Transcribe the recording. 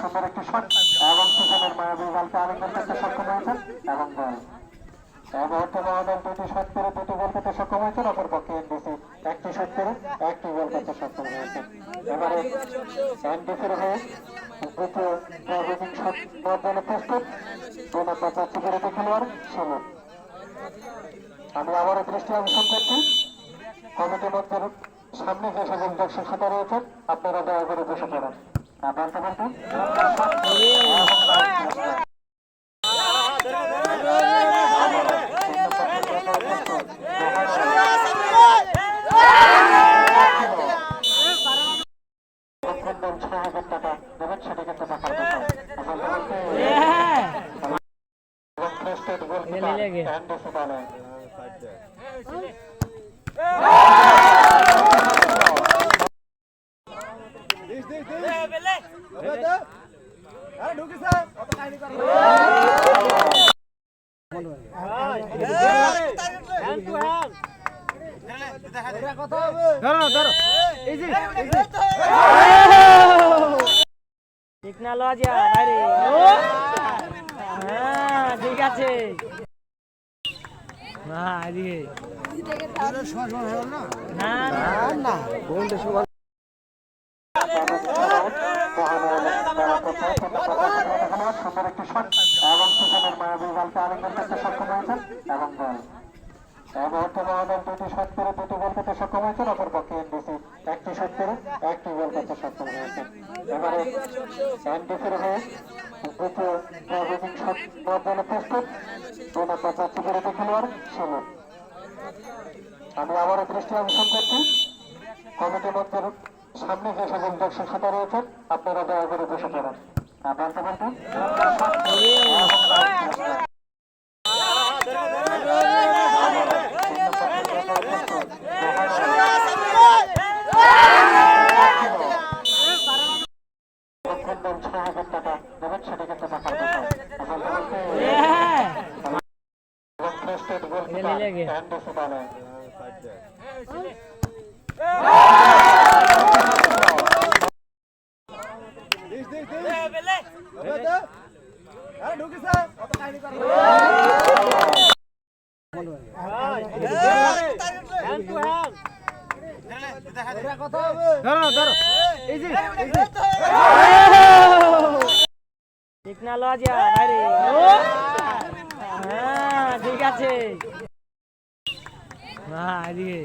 সুন্দর একটি শট এবং পিছনের মায়াবী বলকে আলিঙ্গন করতে সক্ষম হয়েছেন এবং গোল। এই মুহূর্তে মহাদল দুটি শট করে দুটি গোল করতে সক্ষম হয়েছেন, অপরপক্ষে এনডিসি একটি শট করে একটি গোল করতে সক্ষম হয়েছেন। এবারে এনডিসির হয়ে দ্বিতীয় ট্রাভেলিং শট নেওয়ার জন্য প্রস্তুত দুই নম্বর যাচ্ছে বিরোধী খেলোয়াড় সুমন। আমি আবারও দৃষ্টি আকর্ষণ করছি কমিটির মধ্যে সামনে যে সকল দর্শক শ্রোতা রয়েছেন আপনারা দয়া করে বসে পড়েন। বলতে বলতে টেকনোলজি বাইরে হ্যাঁ ঠিক আছে না এদিকে না না সুন্দর একটি শট এবং পিছনের মায়াবী বলকে আলিঙ্গন করতে সক্ষম হয়েছেন এবং গোল। এই মুহূর্তে মহাদল দুটি শট করে দুটি গোল করতে সক্ষম হয়েছেন, অপরপক্ষে এনডিসি একটি শট করে একটি গোল করতে সক্ষম হয়েছেন। এবারে এনডিসির হয়ে দ্বিতীয় ট্রাভেলিং শট নেওয়ার জন্য প্রস্তুত দুই নম্বর যাচ্ছে বিরোধী খেলোয়াড় সুমন। আমি আবারও দৃষ্টি আকর্ষণ করছি কমিটির মধ্যে সামনে যে সকল দর্শক শ্রোতা রয়েছেন আপনারা দয়া করে বসে পড়েন। বলতে বলতে টেকনোলজি বাইরে হ্যাঁ ঠিক আছে না এদিকে